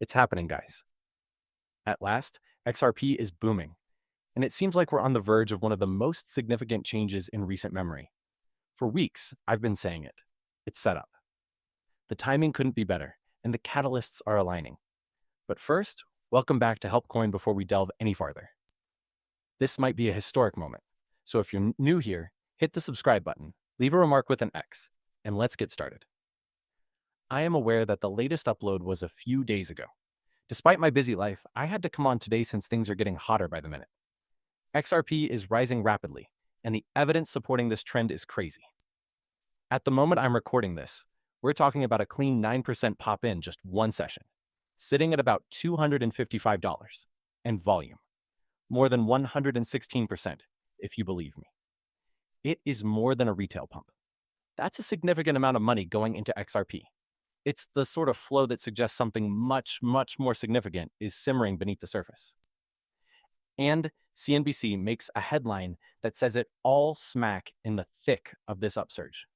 It's happening, guys. At last, XRP is booming, and it seems like we're on the verge of one of the most significant changes in recent memory. For weeks, I've been saying it. It's set up. The timing couldn't be better, and the catalysts are aligning. But first, welcome back to Help Coin before we delve any farther. This might be a historic moment, so if you're new here, hit the subscribe button, leave a remark with an X, and let's get started. I am aware that the latest upload was a few days ago. Despite my busy life, I had to come on today since things are getting hotter by the minute. XRP is rising rapidly, and the evidence supporting this trend is crazy. At the moment I'm recording this, we're talking about a clean 9% pop in just one session, sitting at about $255, and volume, more than 116%, if you believe me. It is more than a retail pump. That's a significant amount of money going into XRP. It's the sort of flow that suggests something much, much more significant is simmering beneath the surface. And CNBC makes a headline that says it all smack in the thick of this upsurge.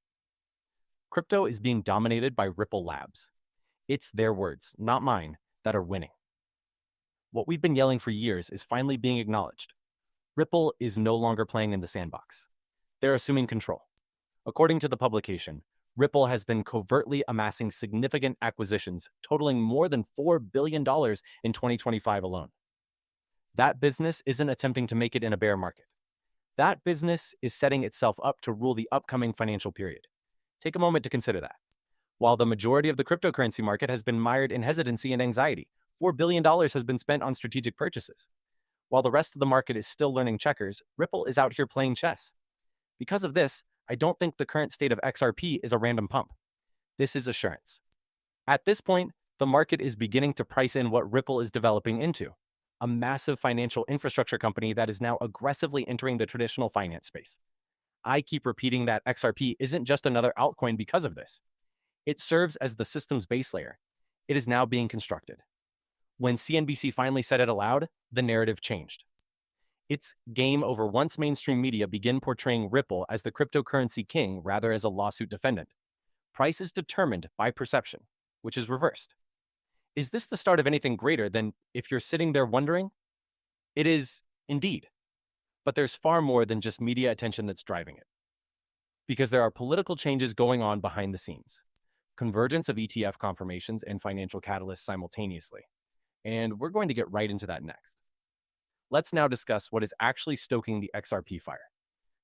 Crypto is being dominated by Ripple Labs. It's their words, not mine, that are winning. What we've been yelling for years is finally being acknowledged. Ripple is no longer playing in the sandbox. They're assuming control. According to the publication, Ripple has been covertly amassing significant acquisitions totaling more than $4 billion in 2025 alone. That business isn't attempting to make it in a bear market. That business is setting itself up to rule the upcoming financial period. Take a moment to consider that. While the majority of the cryptocurrency market has been mired in hesitancy and anxiety, $4 billion has been spent on strategic purchases. While the rest of the market is still learning checkers, Ripple is out here playing chess. Because of this, I don't think the current state of XRP is a random pump. This is assurance. At this point, the market is beginning to price in what Ripple is developing into, a massive financial infrastructure company that is now aggressively entering the traditional finance space. I keep repeating that XRP isn't just another altcoin because of this. It serves as the system's base layer. It is now being constructed. When CNBC finally said it aloud, the narrative changed. It's game over once mainstream media begin portraying Ripple as the cryptocurrency king rather as a lawsuit defendant. Price is determined by perception, which is reversed. Is this the start of anything greater than if you're sitting there wondering? It is, indeed. But there's far more than just media attention that's driving it. Because there are political changes going on behind the scenes. Convergence of ETF confirmations and financial catalysts simultaneously. And we're going to get right into that next. Let's now discuss what is actually stoking the XRP fire,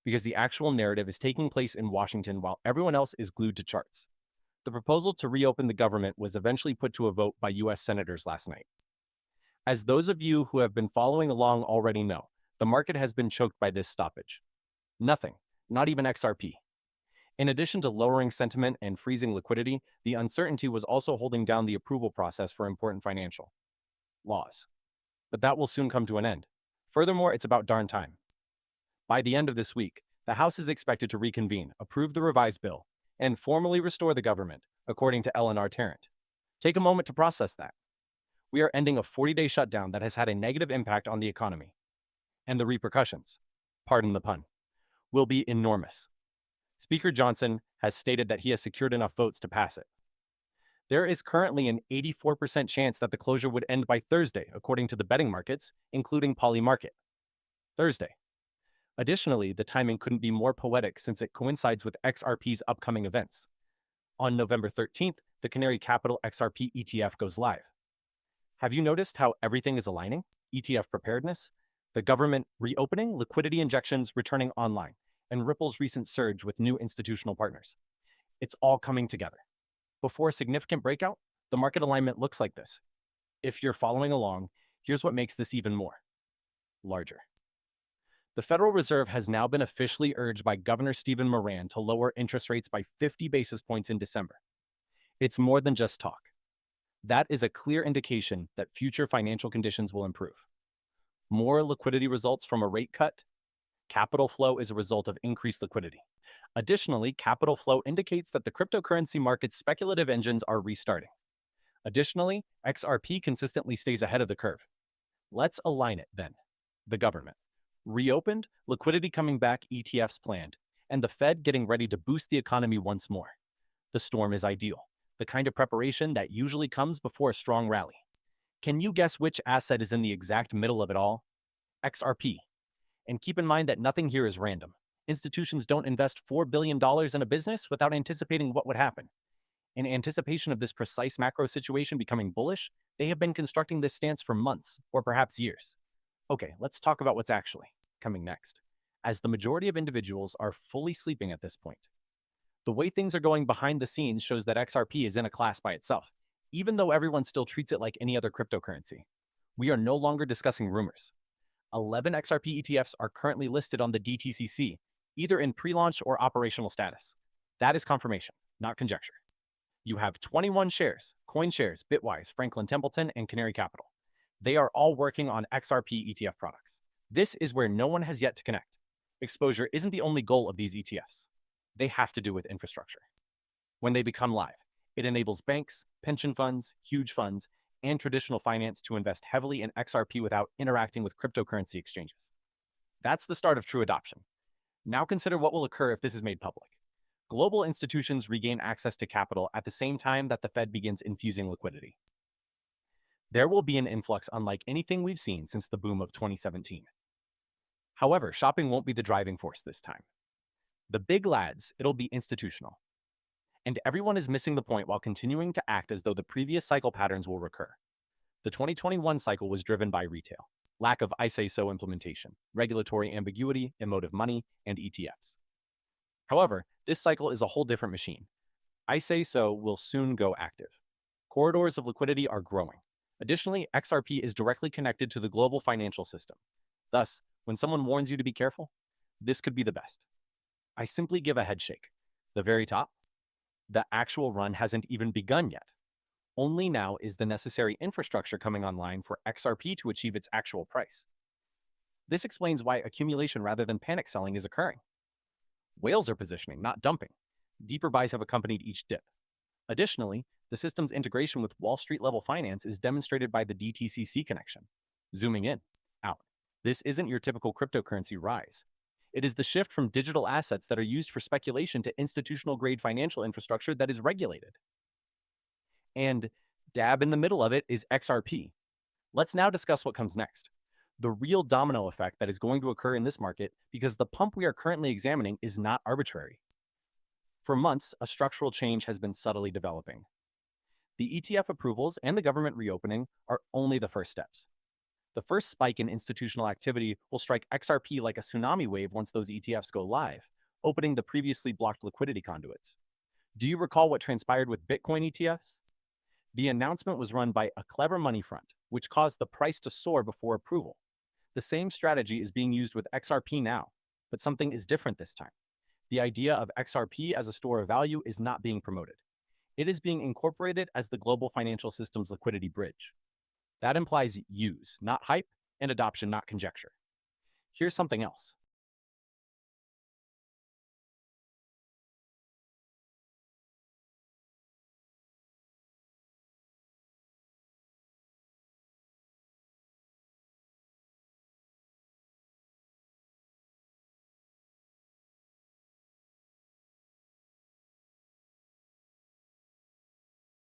because the actual narrative is taking place in Washington while everyone else is glued to charts. The proposal to reopen the government was eventually put to a vote by US senators last night. As those of you who have been following along already know, the market has been choked by this stoppage. Nothing, not even XRP. In addition to lowering sentiment and freezing liquidity, the uncertainty was also holding down the approval process for important financial laws. But that will soon come to an end. Furthermore, it's about darn time. By the end of this week, the House is expected to reconvene, approve the revised bill, and formally restore the government, according to Eleanor Tarrant. Take a moment to process that. We are ending a 40-day shutdown that has had a negative impact on the economy. And the repercussions, pardon the pun, will be enormous. Speaker Johnson has stated that he has secured enough votes to pass it. There is currently an 84% chance that the closure would end by Thursday, according to the betting markets, including Polymarket. Thursday. Additionally, the timing couldn't be more poetic since it coincides with XRP's upcoming events. On November 13th, the Canary Capital XRP ETF goes live. Have you noticed how everything is aligning? ETF preparedness, the government reopening, liquidity injections returning online, and Ripple's recent surge with new institutional partners. It's all coming together. Before a significant breakout, the market alignment looks like this. If you're following along, here's what makes this even more larger. The Federal Reserve has now been officially urged by Governor Stephen Moran to lower interest rates by 50 basis points in December. It's more than just talk. That is a clear indication that future financial conditions will improve. More liquidity results from a rate cut. Capital flow is a result of increased liquidity. Additionally, capital flow indicates that the cryptocurrency market's speculative engines are restarting. Additionally, XRP consistently stays ahead of the curve. Let's align it then. The government. Reopened, liquidity coming back, ETFs planned, and the Fed getting ready to boost the economy once more. The storm is ideal, the kind of preparation that usually comes before a strong rally. Can you guess which asset is in the exact middle of it all? XRP. And keep in mind that nothing here is random. Institutions don't invest $4 billion in a business without anticipating what would happen. In anticipation of this precise macro situation becoming bullish, they have been constructing this stance for months, or perhaps years. Okay, let's talk about what's actually coming next, as the majority of individuals are fully sleeping at this point. The way things are going behind the scenes shows that XRP is in a class by itself, even though everyone still treats it like any other cryptocurrency. We are no longer discussing rumors. 11 XRP ETFs are currently listed on the DTCC, either in pre-launch or operational status. That is confirmation, not conjecture. You have 21 shares, CoinShares, Bitwise, Franklin Templeton, and Canary Capital. They are all working on XRP ETF products. This is where no one has yet to connect. Exposure isn't the only goal of these ETFs. They have to do with infrastructure. When they become live, it enables banks, pension funds, huge funds, and traditional finance to invest heavily in XRP without interacting with cryptocurrency exchanges. That's the start of true adoption. Now consider what will occur if this is made public. Global institutions regain access to capital at the same time that the Fed begins infusing liquidity. There will be an influx unlike anything we've seen since the boom of 2017. However, shopping won't be the driving force this time. The big lads, it'll be institutional. And everyone is missing the point while continuing to act as though the previous cycle patterns will recur. The 2021 cycle was driven by retail, lack of I say so implementation, regulatory ambiguity, emotive money, and ETFs. However, this cycle is a whole different machine. I say so will soon go active. Corridors of liquidity are growing. Additionally, XRP is directly connected to the global financial system. Thus, when someone warns you to be careful, this could be the best. I simply give a head shake. The very top? The actual run hasn't even begun yet. Only now is the necessary infrastructure coming online for XRP to achieve its actual price. This explains why accumulation rather than panic selling is occurring. Whales are positioning, not dumping. Deeper buys have accompanied each dip. Additionally, the system's integration with Wall Street level finance is demonstrated by the DTCC connection. Zooming in, out. This isn't your typical cryptocurrency rise. It is the shift from digital assets that are used for speculation to institutional grade financial infrastructure that is regulated. And dab in the middle of it is XRP. Let's now discuss what comes next. The real domino effect that is going to occur in this market because the pump we are currently examining is not arbitrary. For months, a structural change has been subtly developing. The ETF approvals and the government reopening are only the first steps. The first spike in institutional activity will strike XRP like a tsunami wave once those ETFs go live, opening the previously blocked liquidity conduits. Do you recall what transpired with Bitcoin ETFs? The announcement was run by a clever money front, which caused the price to soar before approval. The same strategy is being used with XRP now, but something is different this time. The idea of XRP as a store of value is not being promoted. It is being incorporated as the global financial system's liquidity bridge. That implies use, not hype, and adoption, not conjecture. Here's something else.